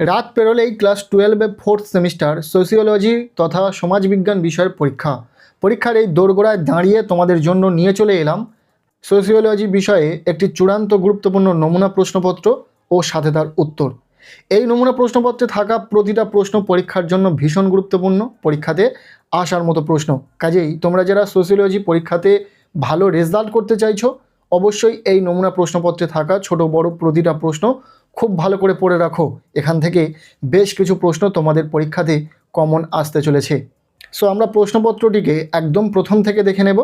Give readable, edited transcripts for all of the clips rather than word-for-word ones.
রাত পেরোলেই class 12-এ 4th semester sociology তথা সমাজবিজ্ঞান বিষয়ের পরীক্ষার এই দোরগোড়ায় দাঁড়িয়ে তোমাদের জন্য নিয়ে চলে এলাম সোশিওলজি বিষয়ে একটি চূড়ান্ত গুরুত্বপূর্ণ নমুনা প্রশ্নপত্র ও সাথে তার উত্তর। এই নমুনা প্রশ্নপত্রে থাকা প্রতিটা প্রশ্ন পরীক্ষার জন্য ভীষণ গুরুত্বপূর্ণ, পরীক্ষাতে আসার মতো প্রশ্ন। কাজেই তোমরা যারা সোশিওলজি পরীক্ষাতে ভালো রেজাল্ট করতে চাইছো, অবশ্যই এই নমুনা প্রশ্নপত্রে থাকা ছোট বড় প্রতিটা প্রশ্ন খুব ভালো করে পড়ে রাখো। এখান থেকে বেশ কিছু প্রশ্ন তোমাদের পরীক্ষাতে কমন আসতে চলেছে। সো আমরা প্রশ্নপত্রটিকে একদম প্রথম থেকে দেখে নেব।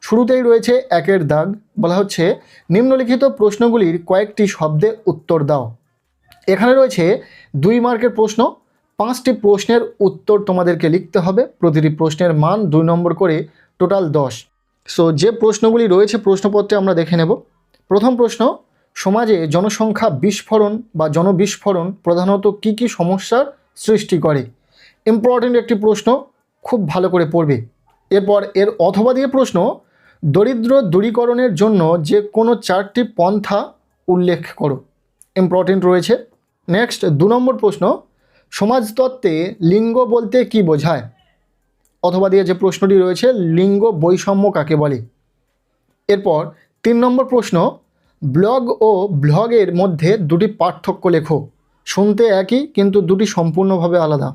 শুরুতেই রয়েছে 1-এর দাগ, বলা হচ্ছে নিম্নলিখিত প্রশ্নগুলির কয়েকটি শব্দে উত্তর দাও। এখানে রয়েছে 2 মার্কের প্রশ্ন, 5টি প্রশ্নের উত্তর তোমাদেরকে লিখতে হবে। প্রতিটি প্রশ্নের মান 2 নম্বর করে, টোটাল 10। সো যে প্রশ্নগুলি রয়েছে প্রশ্নপত্রে আমরা দেখে নেব। প্রথম প্রশ্ন, সমাজে জনসংখ্যা বিস্ফোরণ বা জনবিস্ফোরণ প্রধানত কি কি সমস্যার সৃষ্টি করে? ইম্পর্টেন্ট একটি প্রশ্ন, খুব ভালো করে পড়বে। এরপর এর অথবা দিয়ে প্রশ্ন, দরিদ্র দূরীকরণের জন্য যে কোনো 4টি পন্থা উল্লেখ করো। ইম্পর্টেন্ট রয়েছে। নেক্সট 2 নম্বর প্রশ্ন, সমাজতত্ত্বে লিঙ্গ বলতে কি বোঝায়? অথবা দিয়ে যে প্রশ্নটি রয়েছে, লিঙ্গ বৈষম্য কাকে বলে? এরপর 3 নম্বর প্রশ্ন, ব্লগ ও ভ্লগের মধ্যে দুটি পার্থক্য লেখো। শুনতে একই কিন্তু দুটি সম্পূর্ণভাবে আলাদা।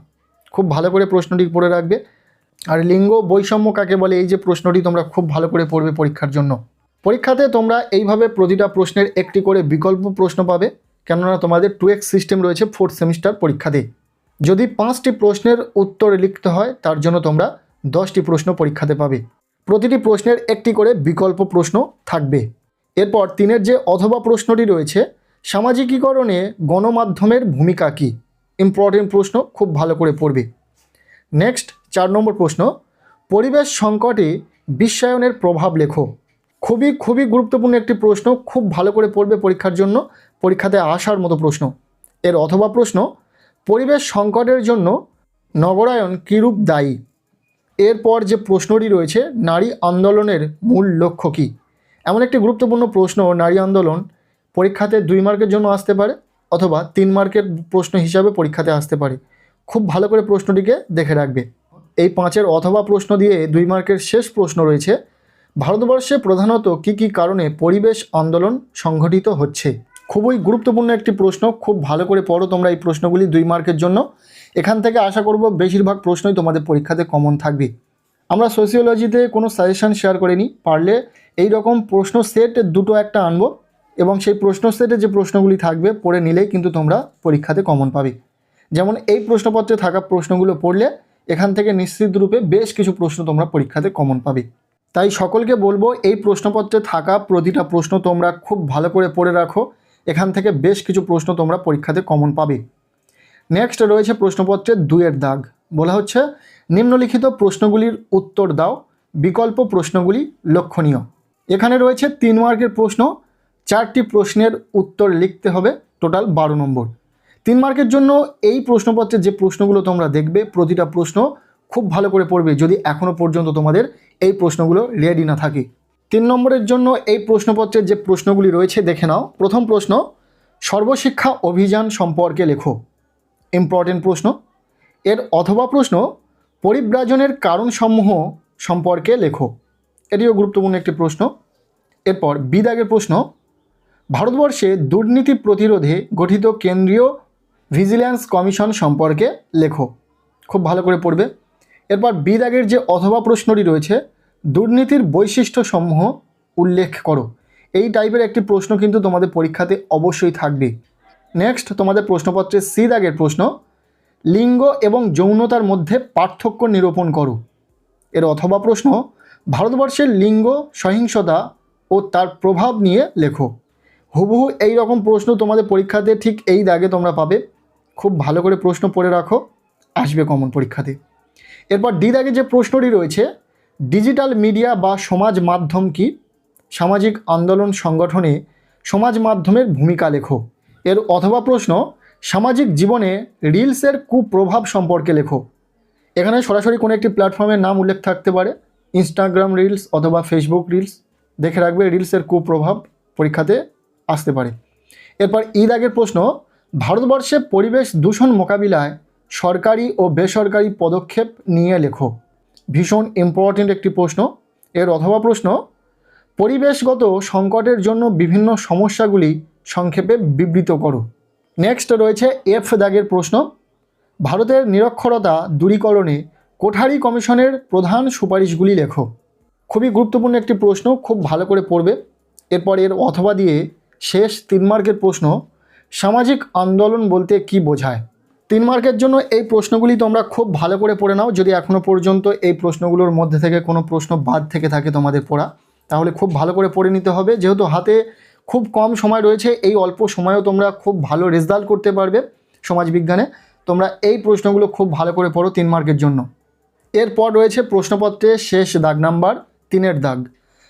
খুব ভালো করে প্রশ্নটি পড়ে রাখবে। আর লিঙ্গ বৈষম্য কাকে বলে, এই যে প্রশ্নটি তোমরা খুব ভালো করে পড়বে পরীক্ষার জন্য। পরীক্ষাতে তোমরা এইভাবে প্রতিটা প্রশ্নের একটি করে বিকল্প প্রশ্ন পাবে, কেননা তোমাদের 2x সিস্টেম রয়েছে 4th সেমিস্টার পরীক্ষাতে। যদি 5টি প্রশ্নের উত্তর লিখতে হয়, তার জন্য তোমরা 10টি প্রশ্ন পরীক্ষাতে পাবে। প্রতিটি প্রশ্নের একটি করে বিকল্প প্রশ্ন থাকবে। এরপর 3-এর যে অথবা প্রশ্নটি রয়েছে, সামাজিকীকরণে গণমাধ্যমের ভূমিকা কী? ইম্পর্টেন্ট প্রশ্ন, খুব ভালো করে পড়বে। নেক্সট 4 নম্বর প্রশ্ন, পরিবেশ সংকটে বিশ্বায়নের প্রভাব লেখো। খুবই গুরুত্বপূর্ণ একটি প্রশ্ন, খুব ভালো করে পড়বে পরীক্ষার জন্য, পরীক্ষাতে আসার মতো প্রশ্ন। এর অথবা প্রশ্ন, পরিবেশ সংকটের জন্য নগরায়ন কীরূপ দায়ী? এরপর যে প্রশ্নটি রয়েছে, নারী আন্দোলনের মূল লক্ষ্য কী? এমন একটি গুরুত্বপূর্ণ প্রশ্ন, নারী আন্দোলন পরীক্ষাতে 2 মার্কের জন্য আসতে পারে অথবা 3 মার্কের প্রশ্ন হিসাবে পরীক্ষাতে আসতে পারে। খুব ভালো করে প্রশ্নটিকে দেখে রাখবে। এই 5-এর অথবা প্রশ্ন দিয়ে 2 মার্কের শেষ প্রশ্ন রয়েছে, ভারতবর্ষে প্রধানত কি কি কারণে পরিবেশ আন্দোলন সংঘটিত হচ্ছে? খুবই গুরুত্বপূর্ণ একটি প্রশ্ন, খুব ভালো করে পড়ো তোমরা এই প্রশ্নগুলি 2 মার্কের জন্য। এখান থেকে আশা করব বেশিরভাগ প্রশ্নই তোমাদের পরীক্ষাতে কমন থাকবে। আমরা সোশিওলজিতে কোনো সাজেশন শেয়ার করিনি, পারলে এই রকম প্রশ্ন সেট 2-1টা আনবো এবং সেই প্রশ্ন সেটে যে প্রশ্নগুলি থাকবে পড়ে নিলেই কিন্তু তোমরা পরীক্ষাতে কমন পাবে। যেমন এই প্রশ্নপত্রে থাকা প্রশ্নগুলো পড়লে এখান থেকে নিশ্চিত রূপে বেশ কিছু প্রশ্ন তোমরা পরীক্ষাতে কমন পাবে। তাই সকলকে বলবো, এই প্রশ্নপত্রে থাকা প্রতিটা প্রশ্ন তোমরা খুব ভালো করে পড়ে রাখো। এখান থেকে বেশ কিছু প্রশ্ন তোমরা পরীক্ষাতে কমন পাবে। নেক্সট রয়েছে প্রশ্নপত্রের 2-এর দাগ, বলা হচ্ছে নিম্নলিখিত প্রশ্নগুলির উত্তর দাও, বিকল্প প্রশ্নগুলি লক্ষণীয়। এখানে রয়েছে 3 মার্কের প্রশ্ন, 4টি প্রশ্নের উত্তর লিখতে হবে, টোটাল 12 নম্বর। 3 মার্কের জন্য এই প্রশ্নপত্রে যে প্রশ্নগুলো তোমরা দেখবে প্রতিটা প্রশ্ন খুব ভালো করে পড়বে, যদি এখনও পর্যন্ত তোমাদের এই প্রশ্নগুলো রেডি না থাকে। 3 নম্বরের জন্য এই প্রশ্নপত্রের যে প্রশ্নগুলি রয়েছে দেখে নাও। প্রথম প্রশ্ন, সর্বশিক্ষা অভিযান সম্পর্কে লেখো। ইম্পর্টেন্ট প্রশ্ন। এর অথবা প্রশ্ন, পরিব্রাজনের কারণসমূহ সম্পর্কে লেখো। এটিও গুরুত্বপূর্ণ একটি প্রশ্ন। এরপর বিদাগের প্রশ্ন, ভারতবর্ষে দুর্নীতি প্রতিরোধে গঠিত কেন্দ্রীয় ভিজিল্যান্স কমিশন সম্পর্কে লেখো। খুব ভালো করে পড়বে। এরপর বিদাগের যে অথবা প্রশ্নটি রয়েছে, দুর্নীতির বৈশিষ্ট্যসমূহ উল্লেখ করো। এই টাইপের একটি প্রশ্ন কিন্তু তোমাদের পরীক্ষাতে অবশ্যই থাকবে। নেক্সট তোমাদের প্রশ্নপত্রে সি দাগের প্রশ্ন, লিঙ্গ এবং যৌনতার মধ্যে পার্থক্য নিরূপণ করো। এর অথবা প্রশ্ন, ভারতবর্ষের লিঙ্গ সহিংসতা ও তার প্রভাব নিয়ে লেখো। হুবহু এই রকম প্রশ্ন তোমাদের পরীক্ষাতে ঠিক এই দাগে তোমরা পাবে। খুব ভালো করে প্রশ্ন পড়ে রাখো, আসবে কমন পরীক্ষাতে। এরপর ডি দাগে যে প্রশ্নটি রয়েছে, ডিজিটাল মিডিয়া বা সমাজ মাধ্যম কি? সামাজিক আন্দোলন সংগঠনে সমাজ মাধ্যমের ভূমিকা লেখো। এর অথবা প্রশ্ন, সামাজিক জীবনে রিলসের কুপ্রভাব সম্পর্কে লেখো। এখানে সরাসরি কোনো একটি প্ল্যাটফর্মের নাম উল্লেখ থাকতে পারে, ইনস্টাগ্রাম রিলস অথবা ফেসবুক রিলস। দেখে রাখবে রিলসের কুপ্রভাব পরীক্ষাতে আসতে পারে। এরপর ই দাগের প্রশ্ন, ভারতবর্ষে পরিবেশ দূষণ মোকাবিলায় সরকারি ও বেসরকারি পদক্ষেপ নিয়ে লেখো। ভীষণ ইম্পর্টেন্ট একটি প্রশ্ন। এর অথবা প্রশ্ন, পরিবেশগত সংকটের জন্য বিভিন্ন সমস্যাগুলি সংক্ষেপে বিবৃত করো। নেক্সট রয়েছে এফ দাগের প্রশ্ন, ভারতের নিরক্ষরতা দূরীকরণে কোঠারি কমিশনের প্রধান সুপারিশগুলি লেখো। খুবই গুরুত্বপূর্ণ একটি প্রশ্ন, খুব ভালো করে পড়বে। এরপর এর অথবা দিয়ে শেষ 3 মার্কের প্রশ্ন, সামাজিক আন্দোলন বলতে কি বোঝায়। 3 মার্কের জন্য এই প্রশ্নগুলি তোমরা খুব ভালো করে পড়ে নাও। যদি এখনও পর্যন্ত এই প্রশ্নগুলোর মধ্যে থেকে কোনো প্রশ্ন বাদ থেকে থাকে তোমাদের পড়া, তাহলে খুব ভালো করে পড়ে নিতে হবে। যেহেতু হাতে খুব কম সময় রয়েছে, এই অল্প সময়েও তোমরা খুব ভালো রেজাল্ট করতে পারবে সমাজবিজ্ঞানে। তোমরা এই প্রশ্নগুলো খুব ভালো করে পড়ো 3 মার্কের জন্য। এরপর রয়েছে প্রশ্নপত্রের শেষ দাগ নাম্বার 3 দাগ।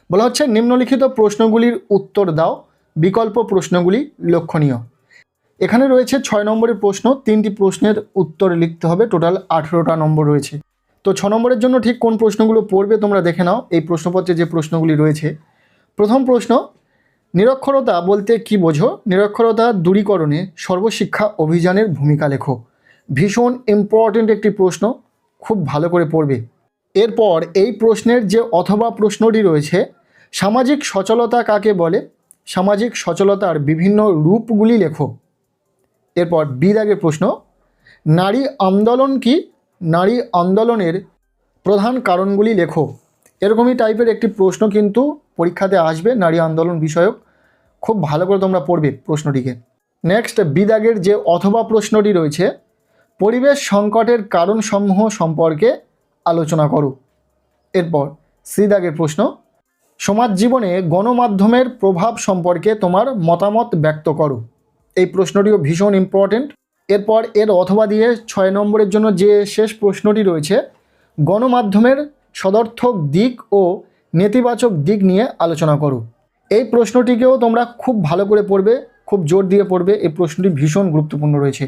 বলা হচ্ছে নিম্নলিখিত প্রশ্নগুলির উত্তর দাও, বিকল্প প্রশ্নগুলি লক্ষণীয়। এখানে রয়েছে 6 নম্বরের প্রশ্ন, 3টি প্রশ্নের উত্তর লিখতে হবে। টোটাল 18টা নম্বর রয়েছে। তো 6 নম্বরের জন্য ঠিক কোন প্রশ্নগুলো পড়বে তোমরা দেখে নাও এই প্রশ্নপত্রে যে প্রশ্নগুলি রয়েছে। প্রথম প্রশ্ন, নিরক্ষরতা বলতে কি বোঝো? নিরক্ষরতা দূরীকরণে সর্বশিক্ষা অভিযানের ভূমিকা লেখো। ভীষণ ইম্পর্টেন্ট একটি প্রশ্ন, খুব ভালো করে পড়বে। এরপর এই প্রশ্নের যে অথবা প্রশ্নটি রয়েছে, সামাজিক সচলতা কাকে বলে? সামাজিক সচলতার বিভিন্ন রূপগুলি লেখো। এরপর বি দাগের প্রশ্ন, নারী আন্দোলন কি? নারী আন্দোলনের প্রধান কারণগুলি লেখো। এরকমই টাইপের একটি প্রশ্ন কিন্তু পরীক্ষাতে আসবে, নারী আন্দোলন বিষয়ক। খুব ভালো করে তোমরা পড়বে প্রশ্নটিকে। নেক্সট বি দাগের যে অথবা প্রশ্নটি রয়েছে, পরিবেশ সংকটের কারণসমূহ সম্পর্কে আলোচনা করো। এরপর সি দাগের প্রশ্ন, সমাজ জীবনে গণমাধ্যমের প্রভাব সম্পর্কে তোমার মতামত ব্যক্ত করো। এই প্রশ্নটিও ভীষণ ইম্পর্টেন্ট। এরপর এর অথবা দিয়ে 6 নম্বরের জন্য যে শেষ প্রশ্নটি রয়েছে, গণমাধ্যমের সদর্থক দিক ও নেতিবাচক দিক নিয়ে আলোচনা করো। এই প্রশ্নটিকেও তোমরা খুব ভালো করে পড়বে, খুব জোর দিয়ে পড়বে। এই প্রশ্নটি ভীষণ গুরুত্বপূর্ণ রয়েছে।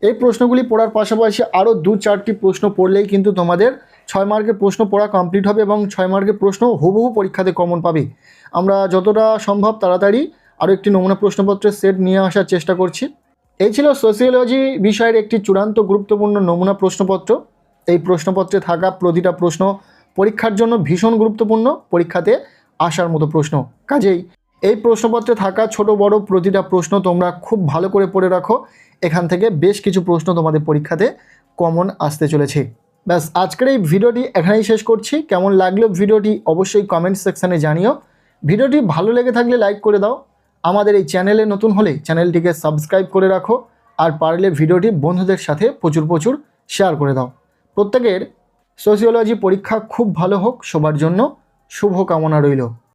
এই প্রশ্নগুলি পড়ার পাশাপাশি আরও 2-4টি প্রশ্ন পড়লেই কিন্তু তোমাদের 6 মার্কের প্রশ্ন পড়া কমপ্লিট হবে এবং 6 মার্কের প্রশ্ন হুবহু পরীক্ষাতে কমন পাবে। আমরা যতটা সম্ভব তাড়াতাড়ি আরও একটি নমুনা প্রশ্নপত্রের সেট নিয়ে আসার চেষ্টা করছি। এই ছিল সোশিওলজি বিষয়ের একটি চূড়ান্ত গুরুত্বপূর্ণ নমুনা প্রশ্নপত্র। এই প্রশ্নপত্রে থাকা প্রতিটা প্রশ্ন পরীক্ষার জন্য ভীষণ গুরুত্বপূর্ণ, পরীক্ষাতে আসার মতো প্রশ্ন। কাজেই এই প্রশ্নপত্রে থাকা ছোট বড় প্রতিটা প্রশ্ন তোমরা খুব ভালো করে পড়ে রাখো। এখান থেকে বেশ কিছু প্রশ্ন তোমাদের পরীক্ষাতে কমন আসতে চলেছে। ব্যাস, আজকের এই ভিডিওটি এখানেই শেষ করছি। কেমন লাগলো ভিডিওটি অবশ্যই কমেন্ট সেকশানে জানিও। ভিডিওটি ভালো লেগে থাকলে লাইক করে দাও। আমাদের এই চ্যানেলে নতুন হলে চ্যানেলটিকে সাবস্ক্রাইব করে রাখো, আর পারলে ভিডিওটি বন্ধুদের সাথে প্রচুর শেয়ার করে দাও। প্রত্যেকের সোশিওলজি পরীক্ষা খুব ভালো হোক, সবার জন্য শুভ কামনা রইল।